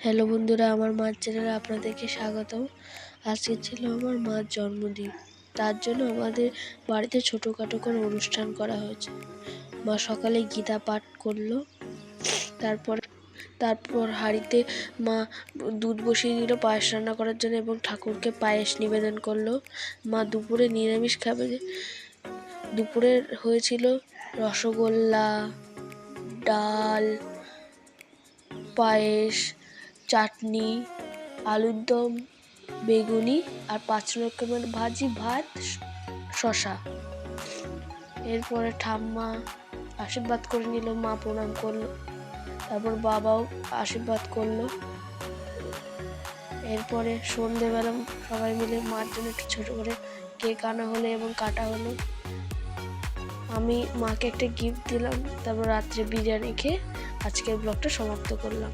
Hello বন্ধুরা, আমার মার চ্যানেলে আপনাদেরকে স্বাগতম। আজকে ছিল আমার মার জন্মদিন, তার জন্য আমাদের বাড়িতে ছোটোখাটো করে অনুষ্ঠান করা হয়েছে। মা সকালে গীতা পাঠ করলো, তারপর হাঁড়িতে মা দুধ বসিয়ে দিল পায়েস রান্না করার জন্য এবং ঠাকুরকে পায়েস নিবেদন করলো। মা দুপুরে নিরামিষ খাবে। দুপুরে হয়েছিল রসগোল্লা, ডাল, পায়েস, চাটনি, আলুর দম, বেগুনি আর 5 রকমের ভাজি, ভাত, শশা। এরপরে ঠাম্মা আশীর্বাদ করে নিল, মা প্রণাম করলো, তারপর বাবাও আশীর্বাদ করলো। এরপরে সন্ধেবেলা সবাই মিলে মার জন্য একটু ছোট করে কেক আনা হলো এবং কাটা হলো। আমি মাকে একটা গিফট দিলাম, তারপর রাত্রে বিরিয়ানি খেয়ে আজকের ব্লগটা সমাপ্ত করলাম।